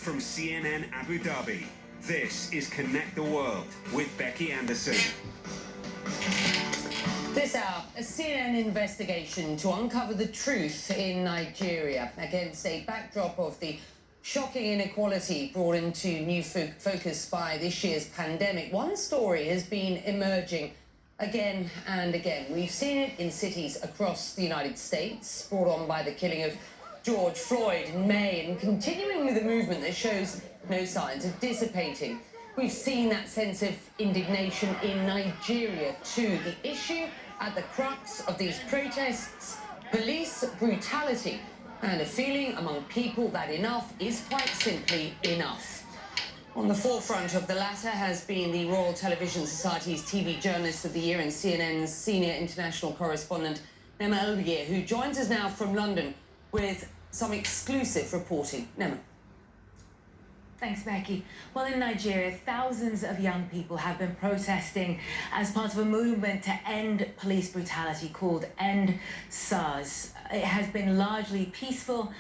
from CNN Abu Dhabi, this is Connect the World with Becky Anderson. This hour, a CNN investigation to uncover the truth in Nigeria against a backdrop of the shocking inequality brought into new focus by this year's pandemic. One story has been emerging again and again. We've seen it in cities across the United States, brought on by the killing of George Floyd in May, and continuing with a movement that shows no signs of dissipating. We've seen that sense of indignation in Nigeria too. The issue at the crux of these protests, police brutality, and a feeling among people that enough is quite simply enough. On the forefront of the latter has been the Royal Television Society's TV Journalist of the Year and CNN's senior international correspondent, Nema Elbiye, who joins us now from London with some exclusive reporting. Nema. Thanks, Becky. Well, in Nigeria, thousands of young people have been protesting as part of a movement to end police brutality called End SARS. It has been largely peaceful.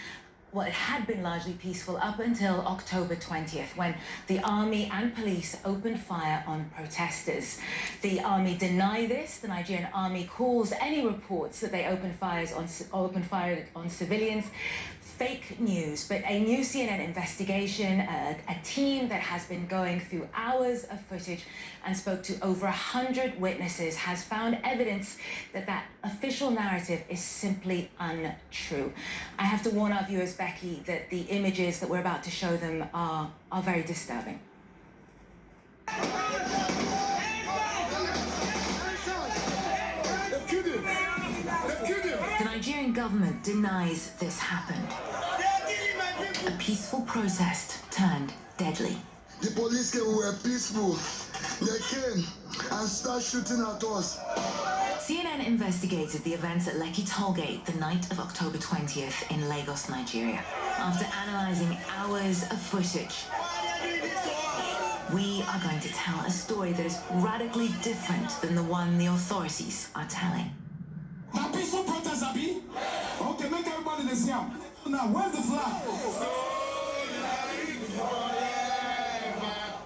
Well, it had been largely peaceful up until October 20th, when the army and police opened fire on protesters. The army deny this. The Nigerian army calls any reports that they opened fire on civilians fake news. But a new CNN investigation, a team that has been going through hours of footage and spoke to over 100 witnesses, has found evidence that that official narrative is simply untrue. I have to warn our viewers, Becky, that the images that we're about to show them are very disturbing. The Nigerian government denies this happened. A peaceful protest turned deadly. The police came, we were peaceful. They came and started shooting at us. CNN investigated the events at Lekki Tollgate the night of October 20th in Lagos, Nigeria. After analysing hours of footage, we are going to tell a story that is radically different than the one the authorities are telling. Now, peaceful protest, Abi? Okay, make everybody the same. Now, where's the flag?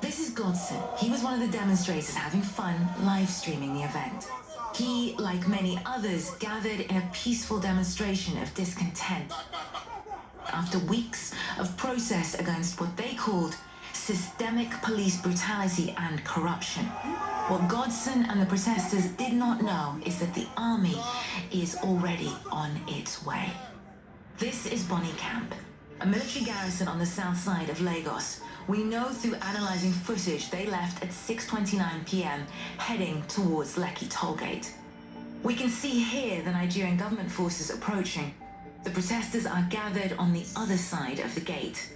This is Godson. He was one of the demonstrators having fun live streaming the event. He, like many others, gathered in a peaceful demonstration of discontent after weeks of protest against what they called systemic police brutality and corruption. What Godson and the protesters did not know is that the army is already on its way. This is Bonny Camp, a military garrison on the south side of Lagos. We know through analysing footage they left at 6:29 p.m. heading towards Lekki Tollgate. We can see here the Nigerian government forces approaching. The protesters are gathered on the other side of the gate.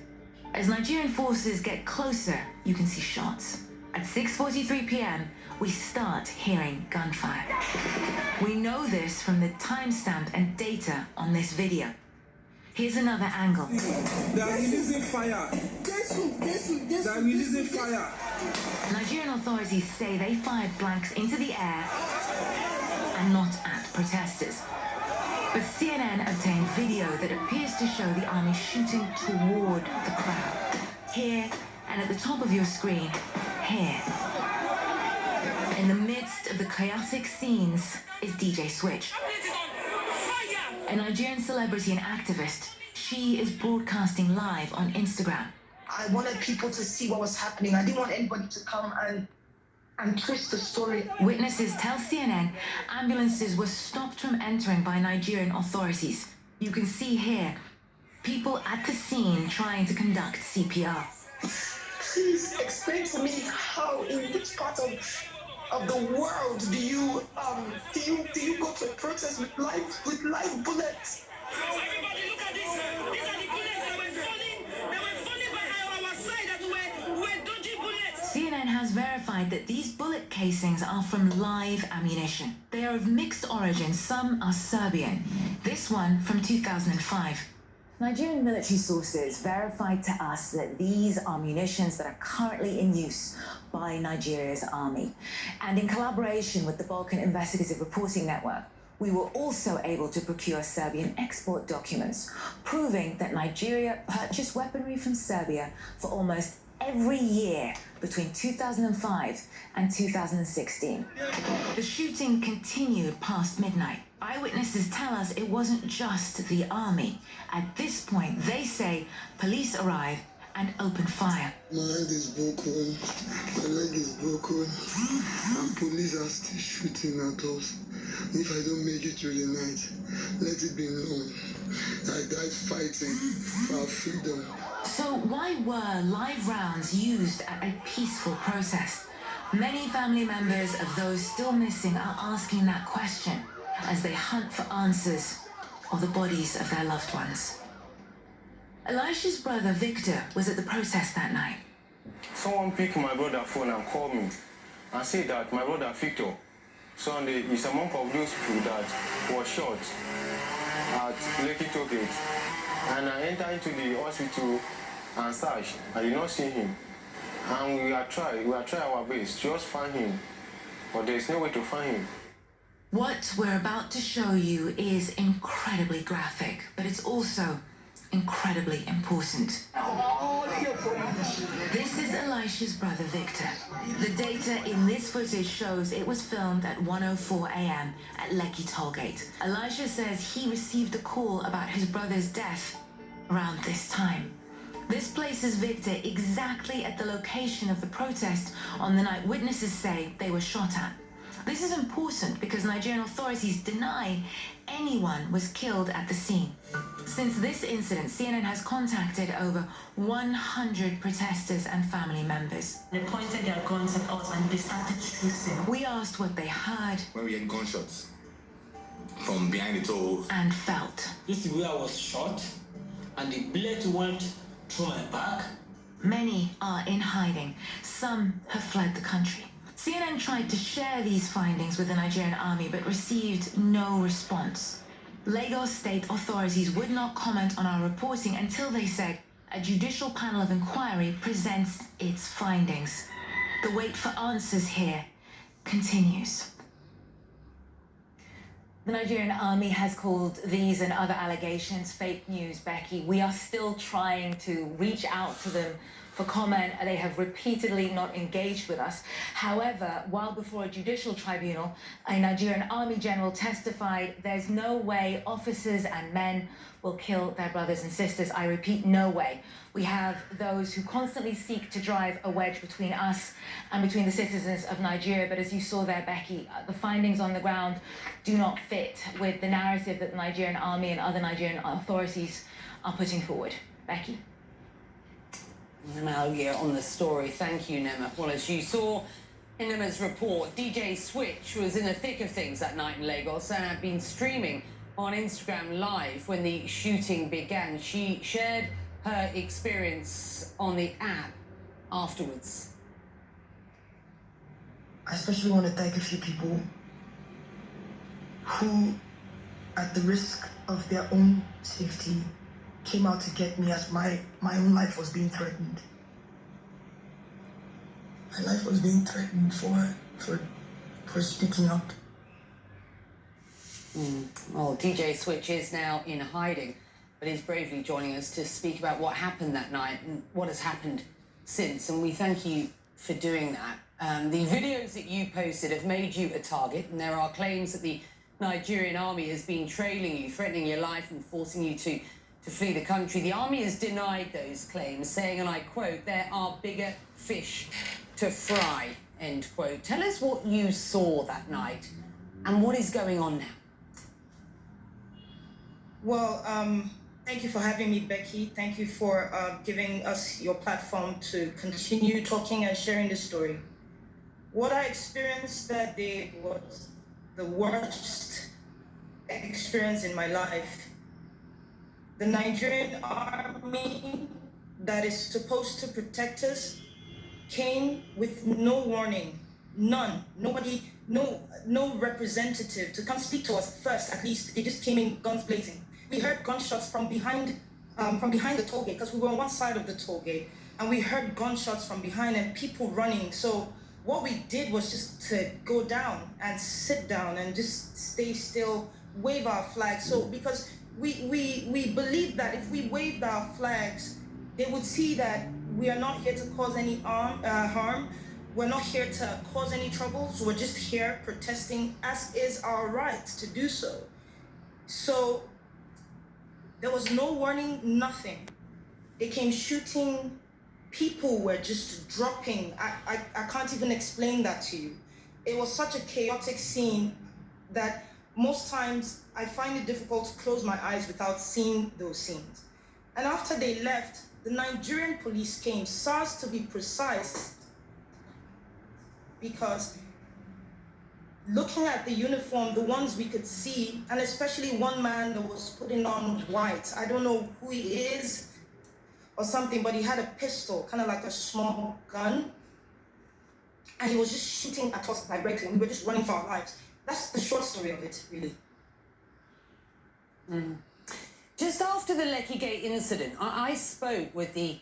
As Nigerian forces get closer, you can see shots. At 6:43 p.m, we start hearing gunfire. We know this from the timestamp and data on this video. Here's another angle. They are releasing fire. They are releasing fire. Nigerian authorities say they fired blanks into the air and not at protesters. But CNN obtained video that appears to show the army shooting toward the crowd. Here, and at the top of your screen, here. In the midst of the chaotic scenes is DJ Switch, a Nigerian celebrity and activist. She is broadcasting live on Instagram. I wanted people to see what was happening. I didn't want anybody to come and twist the story. Witnesses tell CNN ambulances were stopped from entering by Nigerian authorities. You can see here people at the scene trying to conduct CPR. Please explain to me how, in which part of the world do you go to a protest with live bullets? Everybody look at this. These are the bullets that were falling. They were falling by our side that were dodgy bullets. CNN has verified that these bullet casings are from live ammunition. They are of mixed origin. Some are Serbian. This one from 2005. Nigerian military sources verified to us that these are munitions that are currently in use by Nigeria's army. And in collaboration with the Balkan Investigative Reporting Network, We were also able to procure Serbian export documents, proving that Nigeria purchased weaponry from Serbia for almost every year between 2005 and 2016. The shooting continued past midnight. Eyewitnesses tell us it wasn't just the army. At this point, they say police arrived and opened fire. My head is broken, my leg is broken, and police are still shooting at us. If I don't make it through the night, let it be known I died fighting for our freedom. So why were live rounds used at a peaceful protest? Many family members of those still missing are asking that question as they hunt for answers or the bodies of their loved ones. Elisha's brother Victor was at the protest that night. Someone picked my brother's phone and called me and said that my brother Victor Sunday is among of those people that was shot at Lekki toll gate. And I entered into the hospital and searched. I did not see him. And we are trying our best to just find him. But there is no way to find him. What we're about to show you is incredibly graphic, but it's also incredibly important. This is Elisha's brother Victor. The data in this footage shows it was filmed at 1:04 a.m. at Lekki tollgate. Elisha says he received a call about his brother's death around this time. This places Victor exactly at the location of the protest on the night witnesses say they were shot at. This is important because Nigerian authorities deny anyone was killed at the scene. Since this incident, CNN has contacted over 100 protesters and family members. They pointed their guns at us and they started shooting. We asked what they heard. When we had gunshots from behind the tolls. And felt. This is where I was shot and the bullet went through my back. Many are in hiding. Some have fled the country. CNN tried to share these findings with the Nigerian army but received no response. Lagos state authorities would not comment on our reporting until they said a judicial panel of inquiry presents its findings. The wait for answers here continues. The Nigerian army has called these and other allegations fake news, Becky. We are still trying to reach out to them for comment. They have repeatedly not engaged with us. However, while before a judicial tribunal, a Nigerian army general testified there's no way officers and men will kill their brothers and sisters. I repeat, no way. We have those who constantly seek to drive a wedge between us and between the citizens of Nigeria. But as you saw there, Becky, the findings on the ground do not fit with the narrative that the Nigerian army and other Nigerian authorities are putting forward. Becky. Now, yeah, on the story. Thank you, Nema. Well, as you saw in Nema's report, DJ Switch was in the thick of things that night in Lagos and had been streaming on Instagram Live when the shooting began. She shared her experience on the app afterwards. I especially want to thank a few people who, at the risk of their own safety, came out to get me as my own life was being threatened. My life was being threatened for speaking up. Well, DJ Switch is now in hiding, but is bravely joining us to speak about what happened that night and what has happened since, and we thank you for doing that. The videos that you posted have made you a target, and there are claims that the Nigerian army has been trailing you, threatening your life and forcing you to flee the country. The army has denied those claims, saying, and I quote, "There are bigger fish to fry," end quote. Tell us what you saw that night and what is going on now. Well, thank you for having me, Becky. Thank you for giving us your platform to continue talking and sharing the story. What I experienced that day was the worst experience in my life. The Nigerian army that is supposed to protect us came with no warning, none, nobody, no representative to come speak to us first. At least they just came in guns blazing. We heard gunshots from behind the toll gate because we were on one side of the toll gate, and we heard gunshots from behind and people running. So what we did was just to go down and sit down and just stay still, wave our flags. So because we believe that if we waved our flags, they would see that we are not here to cause any harm. We're not here to cause any troubles. We're just here protesting, as is our right to do so. So there was no warning, nothing. They came shooting. People were just dropping. I can't even explain that to you. It was such a chaotic scene that most times I find it difficult to close my eyes without seeing those scenes. And after they left, the Nigerian police came, SARS to be precise, because looking at the uniform, the ones we could see, and especially one man that was putting on white, I don't know who he is or something, but he had a pistol, kind of like a small gun, and he was just shooting at us directly, and we were just running for our lives. That's the short story of it, really. Just after the Lekki Gate incident, I spoke with the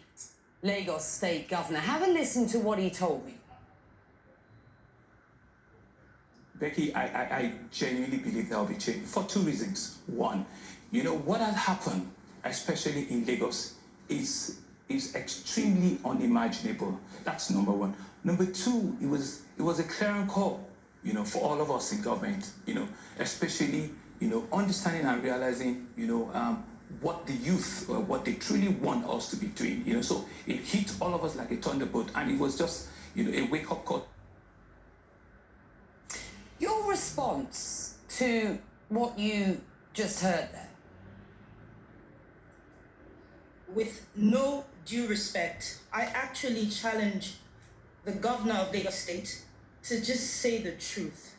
Lagos State Governor. Have a listen to what he told me. Becky, I genuinely believe there will be change for two reasons. One, you know, what has happened, especially in Lagos, is extremely unimaginable. That's number one. Number two, it was a clear call, you know, for all of us in government, you know, especially, you know, understanding and realizing, you know, what the youth, what they truly want us to be doing, you know. So it hit all of us like a thunderbolt, and it was just, you know, a wake-up call. Your response to what you just heard there? With no due respect, I actually challenge the governor of Lagos State to just say the truth.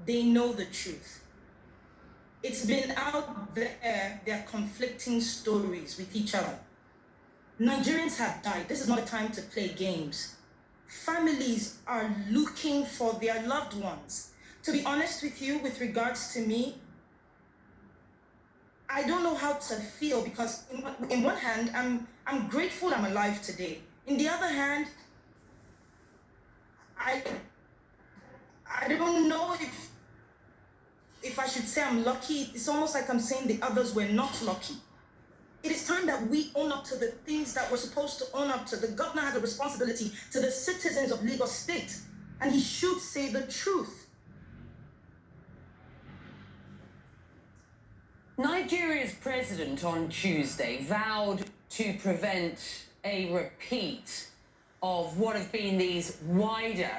They know the truth. It's been out there, they're conflicting stories with each other. Nigerians have died. This is not a time to play games. Families are looking for their loved ones. To be honest with you, with regards to me, I don't know how to feel, because in one hand, I'm grateful I'm alive today. In the other hand, I don't know if I should say I'm lucky. It's almost like I'm saying the others were not lucky. It is time that we own up to the things that we're supposed to own up to. The governor has a responsibility to the citizens of Lagos State, and he should say the truth. Nigeria's president on Tuesday vowed to prevent a repeat of what have been these wider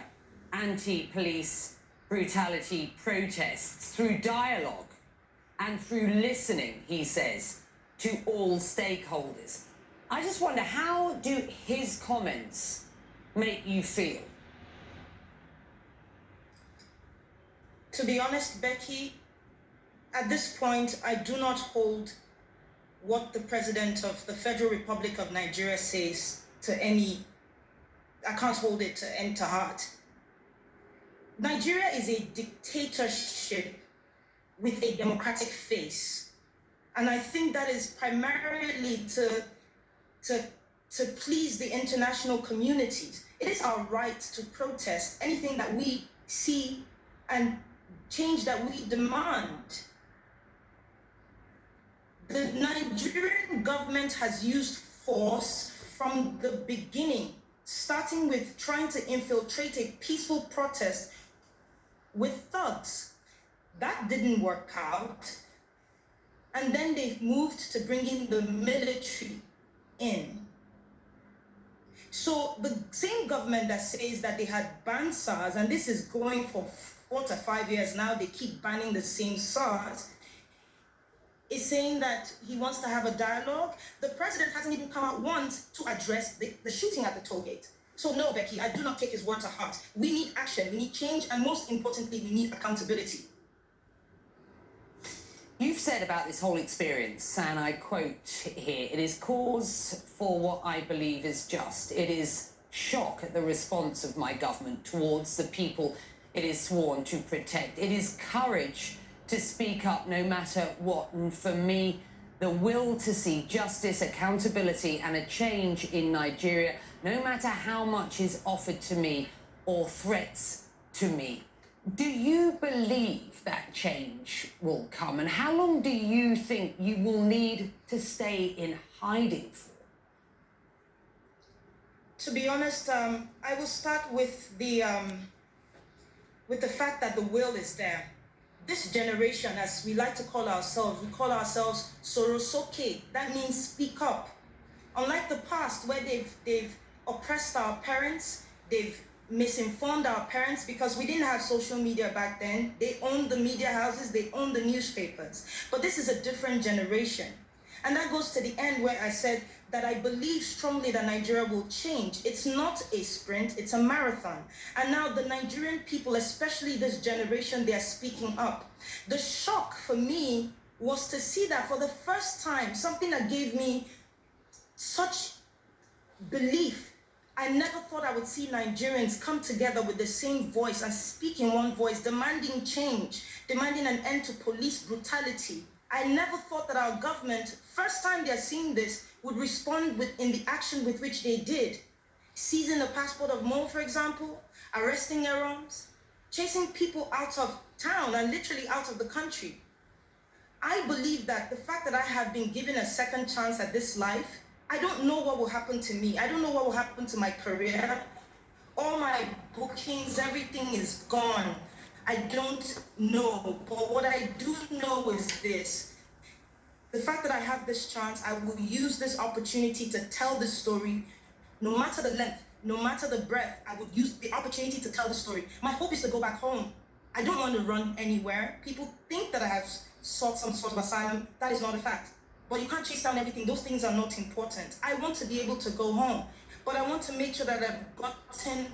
anti-police brutality protests through dialogue and through listening, he says, to all stakeholders. I just wonder, how do his comments make you feel? To be honest, Becky, at this point, I do not hold what the President of the Federal Republic of Nigeria says to any, I can't hold it to heart. Nigeria is a dictatorship with a democratic face. And I think that is primarily to please the international communities. It is our right to protest anything that we see and change that we demand. The Nigerian government has used force from the beginning, starting with trying to infiltrate a peaceful protest with thugs. That didn't work out. And then they've moved to bringing the military in. So the same government that says that they had banned SARS, and this is going for 4 to 5 years now, they keep banning the same SARS, is saying that he wants to have a dialogue. The president hasn't even come out once to address the shooting at the toll gate. So no, Becky, I do not take his word to heart. We need action, we need change, and most importantly, we need accountability. You've said about this whole experience, and I quote here, "It is cause for what I believe is just. It is shock at the response of my government towards the people it is sworn to protect. It is courage to speak up no matter what. And for me, the will to see justice, accountability, and a change in Nigeria, no matter how much is offered to me or threats to me. Do you believe that change will come? And how long do you think you will need to stay in hiding for? To be honest, I will start with the fact that the will is there. This generation, as we like to call ourselves, we call ourselves Sorosoke. That means speak up. Unlike the past, where they've oppressed our parents, they've misinformed our parents because we didn't have social media back then. They owned the media houses, they owned the newspapers. But this is a different generation. And that goes to the end where I said that I believe strongly that Nigeria will change. It's not a sprint, it's a marathon. And now the Nigerian people, especially this generation, they are speaking up. The shock for me was to see that for the first time, something that gave me such belief. I never thought I would see Nigerians come together with the same voice and speak in one voice, demanding change, demanding an end to police brutality. I never thought that our government, first time they're seeing this, would respond in the action with which they did. Seizing the passport of Mo, for example, arresting Yeroms, chasing people out of town and literally out of the country. I believe that the fact that I have been given a second chance at this life, I don't know what will happen to me. I don't know what will happen to my career. All my bookings, everything is gone. I don't know, but what I do know is this. The fact that I have this chance, I will use this opportunity to tell this story, no matter the length, no matter the breadth, I would use the opportunity to tell the story. My hope is to go back home. I don't want to run anywhere. People think that I have sought some sort of asylum. That is not a fact. But you can't chase down everything. Those things are not important. I want to be able to go home, but I want to make sure that I've gotten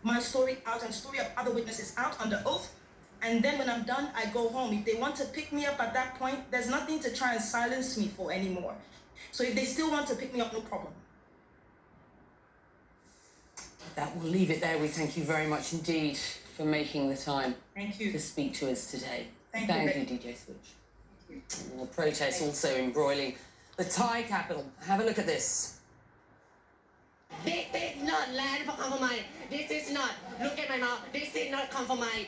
my story out and story of other witnesses out under oath. And then when I'm done, I go home. If they want to pick me up at that point, there's nothing to try and silence me for anymore. So if they still want to pick me up, no problem. That will leave it there. We thank you very much indeed for making the time to speak to us today. Thank you, DJ Switch. More protests also embroiling the Thai capital. Have a look at this. This is not land for compromise. This is not. Look at my mouth. This is not compromise.